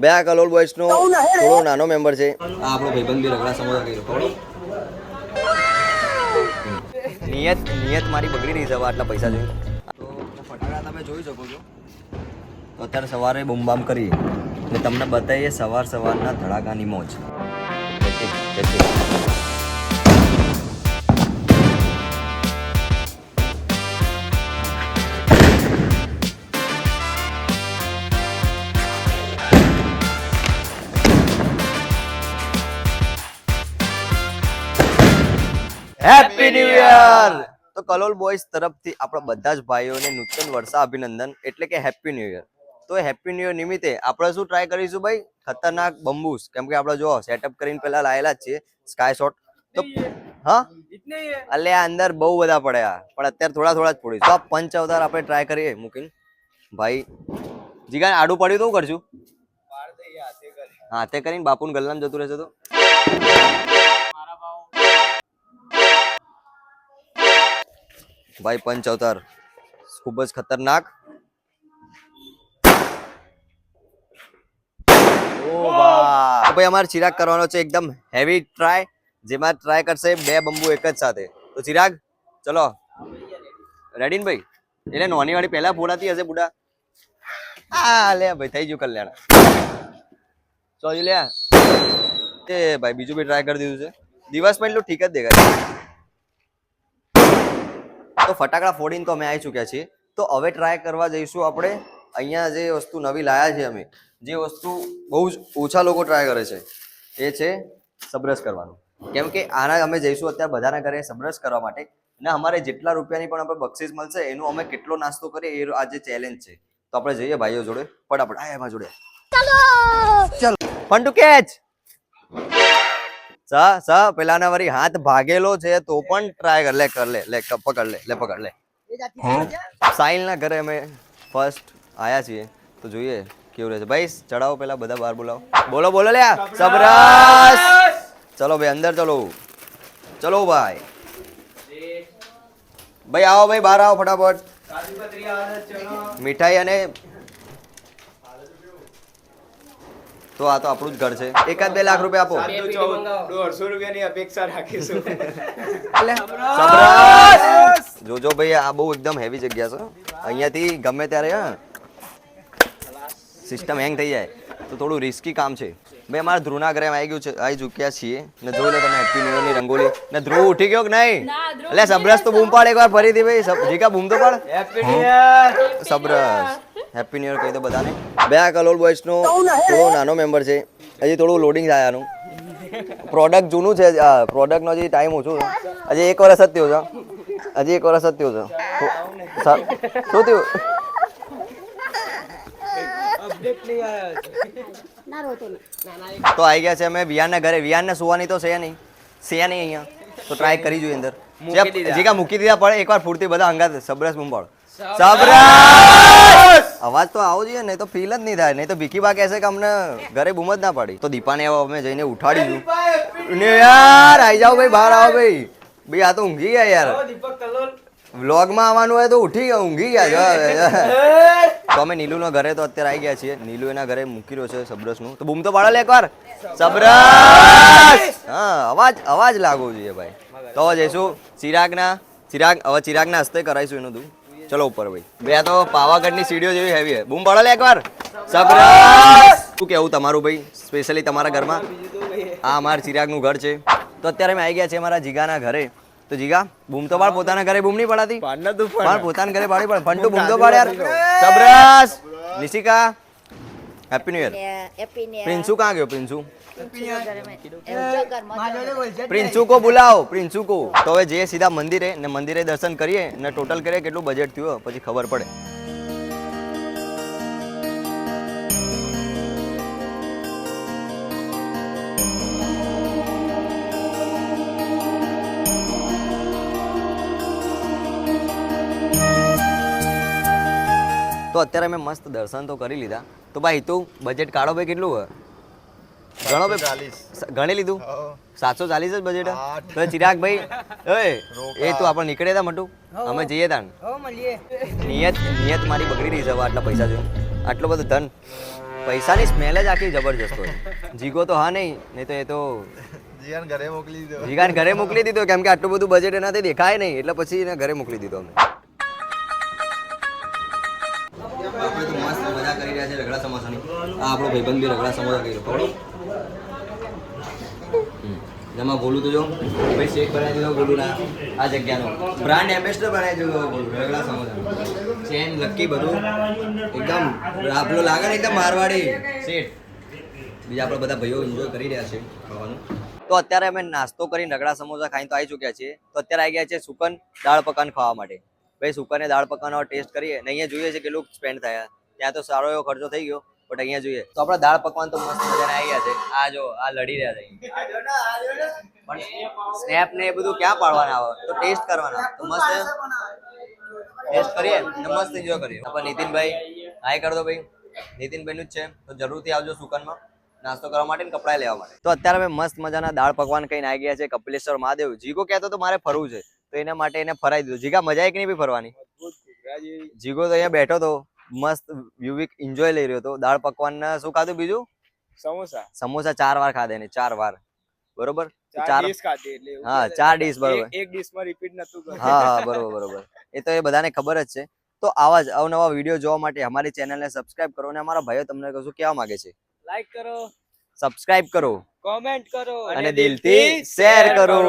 બે આ કલોલ બોયસ નો થોડો નાનો મેમ્બર છે. આ આપણો ભાઈબંધ બી રગડા સમોસા કર્યો. નિયત મારી બગડી રહી છે આટલા પૈસા જોઈને. તો ફટાકડા તમે જોઈ શકો છો. તો અત્યારે સવારે બૂમબામ કરી અને તમને બતાવીએ સવારના ધડાકાની મોજ. Happy new year. તો કલોલ બોયઝ તરફથી આપણા બધા જ ભાઈઓને નૂતન વર્ષા અભિનંદન એટલે કે હેપી ન્યુ યર. તો હેપી ન્યુ યર નિમિત્તે આપણે શું ટ્રાય કરીશું ભાઈ? ખતરનાક બંબૂસ. કેમ કે આપણે જો સેટઅપ કરીને પેલા લાયેલા જ છીએ સ્કાય શોટ. તો હા એટલે આ અંદર બહુ બધા પડ્યા પણ અત્યારે થોડા જ પડીશું. તો પંચ અવતાર આપણે ટ્રાય કરીએ મૂકીને. ભાઈ જીગા આડું પડ્યું તો શું કરશું? હાથે કરીને બાપુને ગલ્લામાં જતું રહેશે તો ભાઈ પંચ અવતાર ખૂબ જ ખતરનાક. ભાઈ અમારે ચિરાગ કરવાનો છે એકદમ હેવી ટ્રાય, જેમાં ટ્રાય કરશે બે બંબુ એક જ સાથે. તો ચિરાગ ચલો રેડી ને ભાઈ? એટલે નોની વાળી પહેલા ફોડાતી હશે બુડા. આ લે ભાઈ થઈ ગયું કલ્યાણ. ચોજી લે તે ભાઈ બીજું બી ટ્રાય કરી દીધું છે. દિવસમાં એટલું ઠીક જ દેખાય. તો ફટાકડા ફોડીને તો અમે આવી ચૂક્યા છીએ. તો હવે ટ્રાય કરવા જઈશું આપણે અહીંયા જે વસ્તુ નવી લાયા છે અમે, જે વસ્તુ બહુ જ ઓછા લોકો ટ્રાય કરે છે, એ છે સબરસ કરવાનું. કેમ કે આના અમે જઈશું અત્યારે બધાના ઘરે સબરસ કરવા માટે અને અમારે જેટલા રૂપિયાની પણ આપણે બક્ષિસ મળશે એનું અમે કેટલો નાસ્તો કરીએ એ આ જે ચેલેન્જ છે. તો આપણે જઈએ ભાઈઓ જોડે ફટાફટ. આ એમાં જોડે ચલો ફન ટુ કેચ. પેલાના વળી હાથ ભાગેલો છે તો પણ ટ્રાય કર લે પકડ લે. સાહિલ ના ઘરે અમે ફર્સ્ટ આયા છીએ તો જોઈએ કેવું રહે છે. ભાઈ ચડાવો પેલા બધા બહાર બોલાવો. બોલો લે સબરસ. ચલો ભાઈ અંદર ચલો ભાઈ આવો ભાઈ બહાર આવો ફટાફટ. મીઠાઈ અને તો આ તો આપણું જ ઘર છે. 1-2 લાખ રૂપિયા આપો. 150 રૂપિયાની અપેક્ષા રાખીશું. જોજો ભાઈ આ બહુ એકદમ હેવી જગ્યા છે. અહીંયાથી ગમે ત્યારે સિસ્ટમ હેંગ થઈ જાય તો થોડું રિસ્કી કામ છે. ભાઈ અમારા ધ્રુવના ઘરે આવી ચૂક્યા છીએ ને જોઈ લો તમે હેપી ન્યુ યર ની રંગોલી. ને ધ્રુવ ઉઠી ગયો કે નહીં? એટલે સબરસ તો બૂમ પાડ એકવાર ફરીથી ભાઈ. જીકા બૂમ તો પાડ. Happy new year. સબરસ હેપી ન્યુ યર કહી દો બધાને. બે આ કલોલ બોયસ નો થોડો નાનો મેમ્બર છે. હજી થોડું લોડિંગ થાય આનું. પ્રોડક્ટ જૂનું છે. પ્રોડક્ટનો હજી ટાઈમ ઓછો છે. હજી 1 વર્ષ જ થયો છે. શું થયું? તો આવી ગયા છે અમે વિયાનના ઘરે. વિયાનને સુવાની તો છે નહીં અહીંયા. તો ટ્રાય કરી જોઈએ અંદર. જીકા મૂકી દીધા પડે એકવાર ફૂરતી બધા હંગાત સબરસ બૂમ પાડો. સબરસ અવાજ તો આવો જોઈએ નહીં તો ફીલ જ નહીં થાય. નહીં તો ભીખી બા કહેશે કે અમને ઘરે બૂમ જ ના પાડી. તો દીપાને અમે જઈને ઉઠાડીશું. યાર આવી જાઓ ભાઈ, બહાર આવો ભાઈ. આ તો ઊંઘી ગયા યાર. વ્લોગમાં આવવાનું હોય તો ઉઠી ગયા, ઊંઘી ગયા. તો અમે નીલુના ઘરે તો અત્યારે આવી ગયા છીએ. નીલુ એના ઘરે મૂકી રહ્યો છે સબરસનું. તો બૂમ તો પાડો લે એકવાર. સબરસ. હા અવાજ લાગવો જોઈએ ભાઈ. તો હવે જઈશું ચિરાગના હસ્તે કરાવીશું એનું તું. ચલો ઉપર ભાઈ. બે તો પાવાગઢની સીડીઓ જેવી હેવી હે. બૂમ પાડો લે એકવાર. સબરસ. શું કેવું તમારું ભાઈ સ્પેશિયલી તમારા ઘરમાં? આ અમારા ચિરાગનું ઘર છે. તો અત્યારે અમે આવી ગયા છીએ અમારા જીગાના ઘરે. તો જીગા બૂમ તો પાડ. પોતાના ઘરે બૂમ નહીં પડાતી? પોતાના ઘરે પાડી પડ. ફંટુ બૂમ તો પાડ યાર. Sabras. Nishika happy new year. પ્રિન્સુ કहाँ ગયો? પ્રિન્સુ કો બુલાવો. પ્રિન્સુ કો. તો હવે જઈએ સીધા મંદિરે દર્શન કરીએ ને ટોટલ કરીએ કેટલું બજેટ થયું પછી ખબર પડે. તો અત્યારે મેં મસ્ત દર્શન તો કરી લીધા. તો ભાઈ તું બજેટ કાઢો ભાઈ કેટલું હોય? ગણો ભાઈ. ગણી લીધું? 740 જ બજેટ. તો ચિરાગ ભાઈ એ તું આપણે નીકળે તા મટુ અમે જઈએ તાણ. નિયત મારી બગડી રહી છે આટલા પૈસા જોઈને. આટલો બધો ધન પૈસાની સ્મેલ જ આખી જબરજસ્ત હોય. જીગો તો હા નહીં તો એ તો જીગાને ઘરે મોકલી દીધો. જીગાને ઘરે મોકલી દીધો કેમ કે આટલું બધું બજેટ એનાથી દેખાય નહીં એટલે પછી એને ઘરે મોકલી દીધો અમે. આપણે તો મસ્ત મજા કરી રહ્યા છે રગડા સમોસાની. આ આપણો ભાઈબંધ બી રગડા સમોસા કરી રહ્યો. જેમાં બોલું તો જો ભાઈ શેક બનાવી દીધો બોલું ના આ જગ્યાનો બ્રાન્ડ એમ્બેસેડર બનાવી દીધો બોલું રગડા સમોસા. ચેન લક્કી બધું એકદમ આપણો લાગે ને એકદમ મારવાડી સેટ. બીજા આપણે બધા ભાઈઓ એન્જોય કરી રહ્યા છે ખાવાનું. તો અત્યારે અમે નાસ્તો કરીને રગડા સમોસા ખાઈને તો આવી ચૂક્યા છીએ. તો અત્યારે આવી ગયા છે સુકન દાળ પકવાન ખાવા માટે. ભાઈ સુકને દાળ પકવાનો ટેસ્ટ કરીએ ને અહીંયા જોઈએ છે કેટલું સ્પેન્ડ થયા. ત્યાં તો સારો એવો ખર્ચો થઈ ગયો બટ અહીંયા જોઈએ તો આપણા દાળ પકવાન તો મસ્ત મજાના આવી ગયા છે. આ જો આ લડી રહ્યા છે પણ સ્નેપ ને એ બધું ક્યાં પાડવાના આવે તો ટેસ્ટ કરવાના તો મસ્ત ટેસ્ટ કરીએ ને મસ્ત એન્જોય કરીએ. આપણે નીતિનભાઈ હાય કર દો ભાઈ. નીતિનભાઈનું જ છે તો જરૂરથી આવજો સુકનમાં નાસ્તો કરવા માટે ને કપડાં લેવા માટે. તો અત્યારે અમે મસ્ત મજાના દાળ પકવાન કહીને આવી ગયા છે કપિલેશ્વર મહાદેવ. જીગો કહેતો તો મારે ફરવું છે તો એના માટે એને ફરાઈ દીધું. જીગા મજા એક નહીં બી ફરવાની. જીગો તો અહીંયા બેઠો તો મસ્ત વ્યુવિક એન્જોય લઈ રહ્યો હતો. દાળ પકવાન શું ખાધું બીજું સમોસા 4 વાર ખાધે ને 4 વાર બરોબર 4 ડિશ ખાધી એટલે હા 4 ડિશ બરોબર એક ડિશ માં રિપીટ નતું કર્યું. હા બરોબર એ તો એ બધાને ખબર જ છે. તો આવા જ અવનવા વિડીયો જોવા માટે અમારી ચેનલને સબસ્ક્રાઇબ કરો અને અમારા ભાઈઓ તમને કશું કહેવા માંગે છે લાઈક કરો સબસ્ક્રાઇબ કરો કોમેન્ટ કરો અને દિલથી શેર કરો.